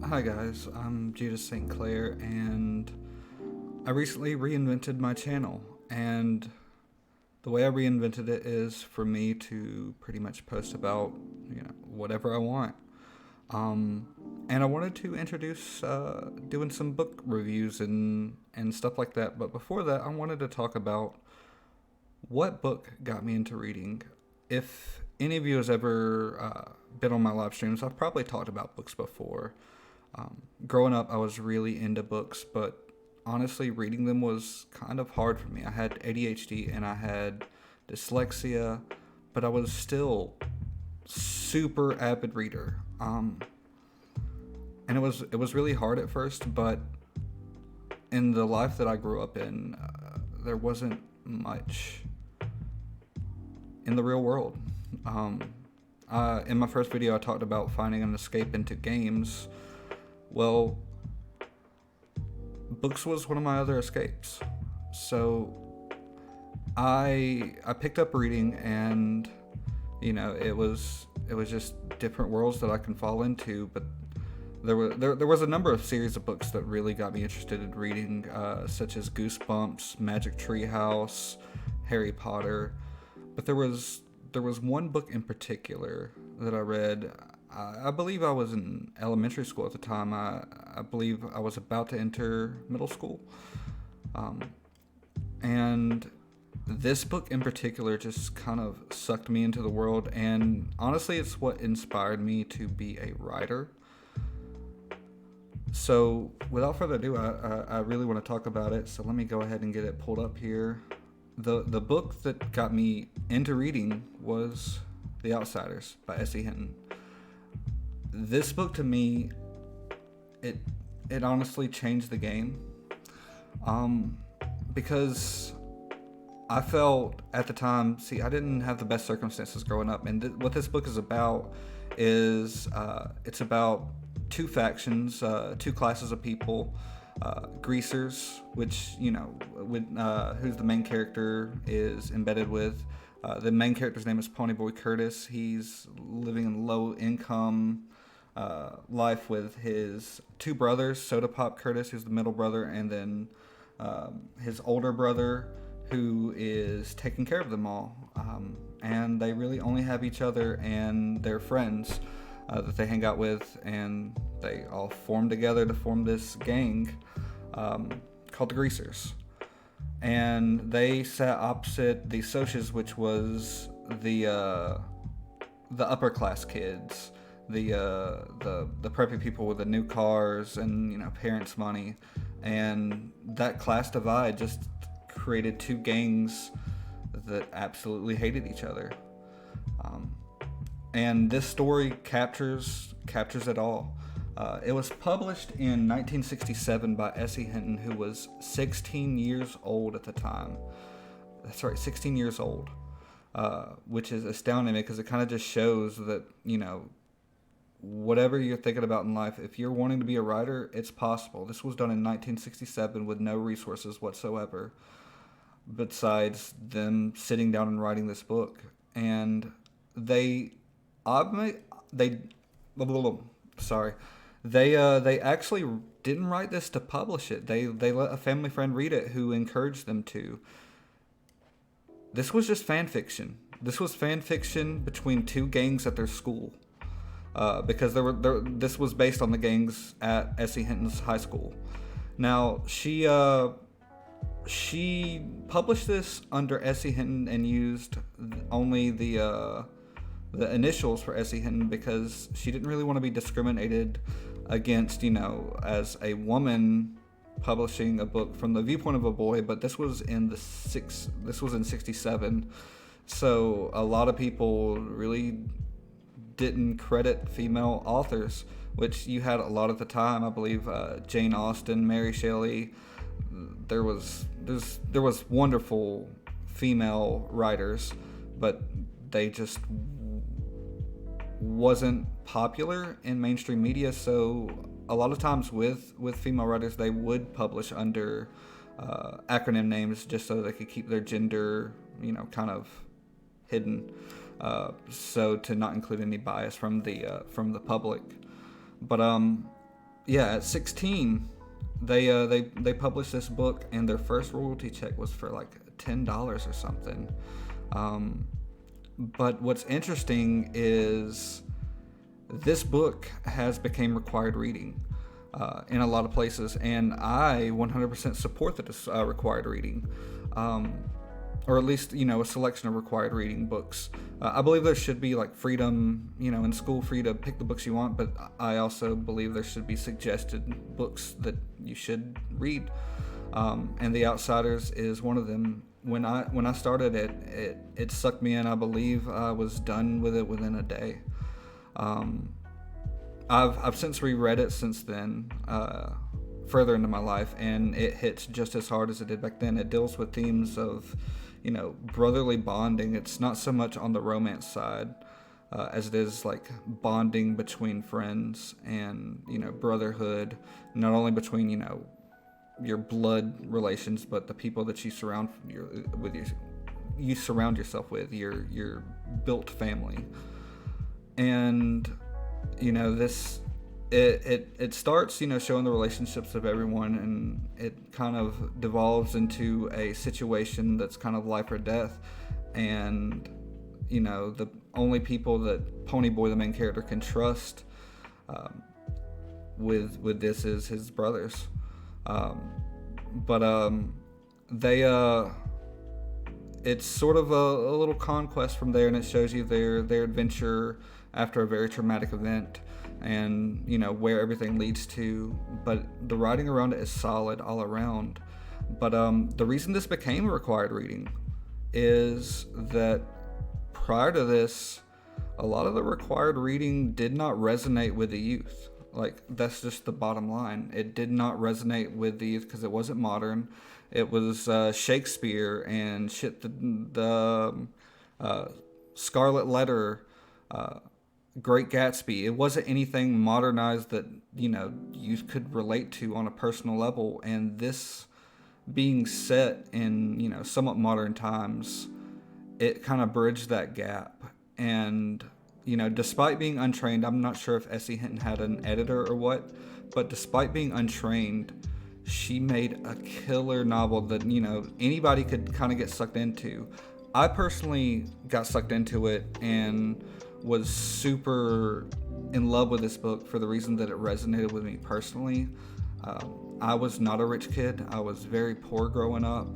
Hi guys, I'm Judas St. Clair, and I recently reinvented my channel. And the way I reinvented it is for me to pretty much post about whatever I want. Um, and I wanted to introduce doing some book reviews and stuff like that. But before that, I wanted to talk about what book got me into reading. If any of you has ever been on my live streams, I've probably talked about books before. Growing up, I was really into books, but honestly, reading them was kind of hard for me. I had ADHD and I had dyslexia, but I was still super avid reader. And it was really hard at first, but in the life that I grew up in, there wasn't much in the real world. Um, in my first video, I talked about finding an escape into games. Well, books was one of my other escapes. So I picked up reading, and it was just different worlds that I can fall into. But there was a number of series of books that really got me interested in reading, such as Goosebumps, Magic Tree House, Harry Potter. But there was one book in particular that I read. I believe I was in elementary school at the time. I believe I was about to enter middle school. Um, and this book in particular just kind of sucked me into the world. And honestly, it's what inspired me to be a writer. So without further ado, I really want to talk about it. So let me go ahead and get it pulled up here. The book that got me into reading was The Outsiders by S.E Hinton. This book to me, it honestly changed the game, because I felt at the time, I didn't have the best circumstances growing up, and what this book is about is it's about two factions, two classes of people. Greasers, which who's the main character is embedded with. The main character's name is Ponyboy Curtis. He's living in low income life with his two brothers, Soda Pop Curtis, who's the middle brother, and then his older brother, who is taking care of them all. And they really only have each other and their friends that they hang out with, and they all form together to form this gang called the Greasers. And they sat opposite the Socias, which was the upper class kids, the preppy people with the new cars and parents' money, and that class divide just created two gangs that absolutely hated each other. And this story captures it all. It was published in 1967 by S.E Hinton, who was 16 years old at the time. That's right, 16 years old, which is astounding because it kind of just shows that, whatever you're thinking about in life, if you're wanting to be a writer, it's possible. This was done in 1967 with no resources whatsoever, besides them sitting down and writing this book. And they actually didn't write this to publish it. They let a family friend read it who encouraged them to. This was just fan fiction. This was fan fiction between two gangs at their school, because this was based on the gangs at S.E Hinton's high school. Now she published this under S.E Hinton and used only the initials for S.E Hinton because she didn't really want to be discriminated against, as a woman publishing a book from the viewpoint of a boy. But this was in 67, so a lot of people really didn't credit female authors, which you had a lot at the time. I believe Jane Austen, Mary Shelley. There was wonderful female writers, but they just wasn't popular in mainstream media. So a lot of times with female writers, they would publish under acronym names just so they could keep their gender kind of hidden, so to not include any bias from the public. But yeah, at 16, they published this book, and their first royalty check was for like $10 or something. Um, but what's interesting is this book has become required reading in a lot of places, and I 100% support that it's required reading. Or at least, a selection of required reading books. I believe there should be like freedom, in school, free to pick the books you want, but I also believe there should be suggested books that you should read. And The Outsiders is one of them. When I started it sucked me in. I believe I was done with it within a day. I've since reread it since then, further into my life, and it hits just as hard as it did back then. It deals with themes of, brotherly bonding. It's not so much on the romance side as it is like bonding between friends and, brotherhood, not only between, your blood relations, but the people that you surround you surround yourself with, your built family. And, this it starts, showing the relationships of everyone, and it kind of devolves into a situation that's kind of life or death. And, the only people that Ponyboy, the main character, can trust with this is his brothers. They it's sort of a little conquest from there, and it shows you their adventure after a very traumatic event, and where everything leads to. But the writing around it is solid all around. But the reason this became a required reading is that prior to this, a lot of the required reading did not resonate with the youth. Like, that's just the bottom line. It did not resonate with the youth because it wasn't modern. It was Shakespeare and shit, the Scarlet Letter, Great Gatsby. It wasn't anything modernized that, youth could relate to on a personal level. And this being set in, somewhat modern times, it kind of bridged that gap. And, despite being untrained, I'm not sure if S.E Hinton had an editor or what, but despite being untrained, she made a killer novel that, anybody could kind of get sucked into. I personally got sucked into it and was super in love with this book for the reason that it resonated with me personally. I was not a rich kid. I was very poor growing up.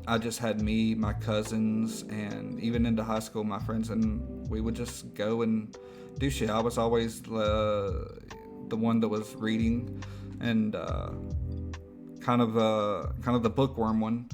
I just had me, my cousins, and even into high school, my friends, and we would just go and do shit. I was always the one that was reading, and kind of the bookworm one.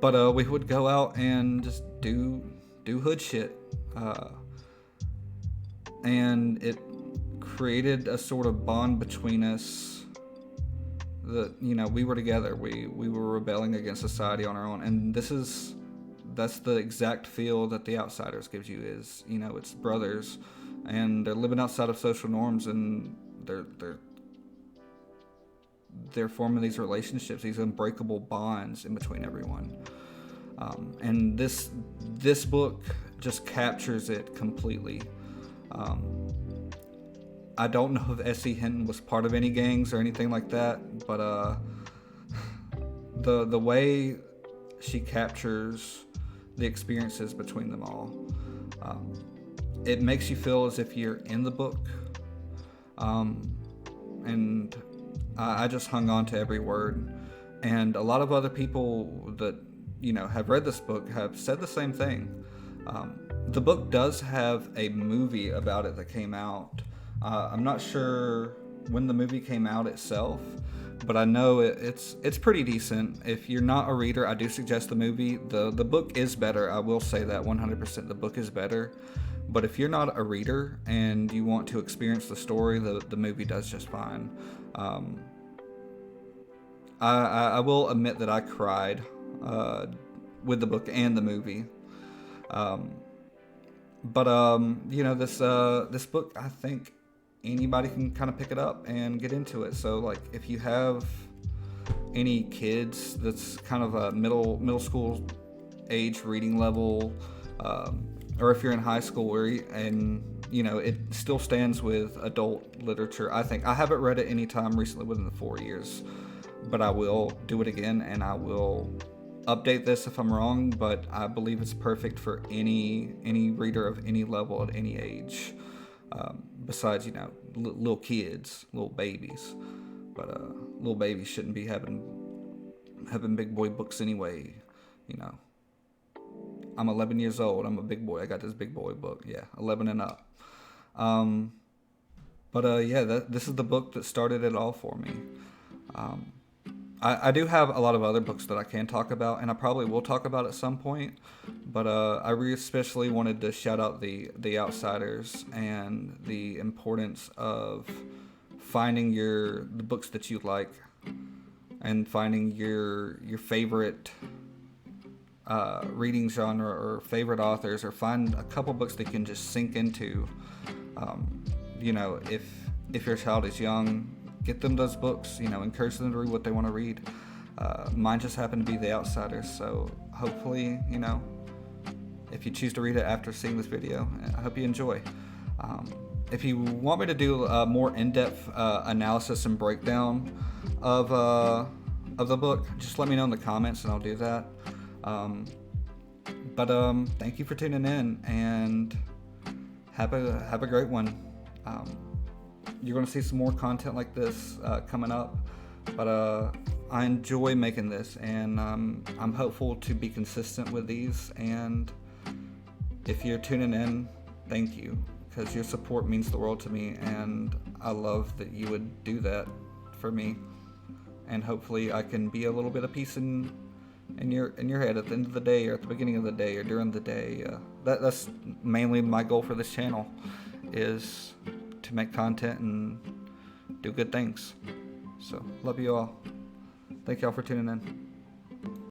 But we would go out and just do hood shit, and it created a sort of bond between us. That we were together, we were rebelling against society on our own, and that's the exact feel that The Outsiders gives you. Is it's brothers, and they're living outside of social norms, and they're forming these relationships, these unbreakable bonds in between everyone. And this book just captures it completely. I don't know if S.E Hinton was part of any gangs or anything like that, but the way she captures the experiences between them all, it makes you feel as if you're in the book. And I just hung on to every word. And a lot of other people that have read this book have said the same thing. The book does have a movie about it that came out. I'm not sure when the movie came out itself, but I know it's pretty decent. If you're not a reader, I do suggest the movie. The book is better. I will say that 100%. The book is better. But if you're not a reader and you want to experience the story, the movie does just fine. I will admit that I cried with the book and the movie. This book, I think anybody can kind of pick it up and get into it. So, like, if you have any kids that's kind of a middle school age reading level, or if you're in high school and it still stands with adult literature. I think I haven't read it any time recently within the 4 years, but I will do it again, and I will update this if I'm wrong. But I believe it's perfect for any reader of any level at any age. Besides, little kids, little babies, but little babies shouldn't be having big boy books anyway. I'm 11 years old. I'm a big boy. I got this big boy book. Yeah, 11 and up. This is the book that started it all for me. I do have a lot of other books that I can talk about, and I probably will talk about at some point. But I especially wanted to shout out the Outsiders and the importance of finding the books that you like, and finding your favorite reading genre or favorite authors, or find a couple books that you can just sink into. If your child is young, get them those books. Encourage them to read what they want to read. Mine just happened to be The Outsiders, so hopefully, if you choose to read it after seeing this video, I hope you enjoy. If you want me to do a more in-depth analysis and breakdown of the book, just let me know in the comments and I'll do that. Thank you for tuning in, and have a great one. You're going to see some more content like this coming up, but I enjoy making this, and I'm hopeful to be consistent with these. And if you're tuning in, thank you, because your support means the world to me, and I love that you would do that for me. And hopefully I can be a little bit of peace in your head at the end of the day, or at the beginning of the day, or during the day. That's mainly my goal for this channel, is to make content and do good things. So love you all. Thank y'all for tuning in.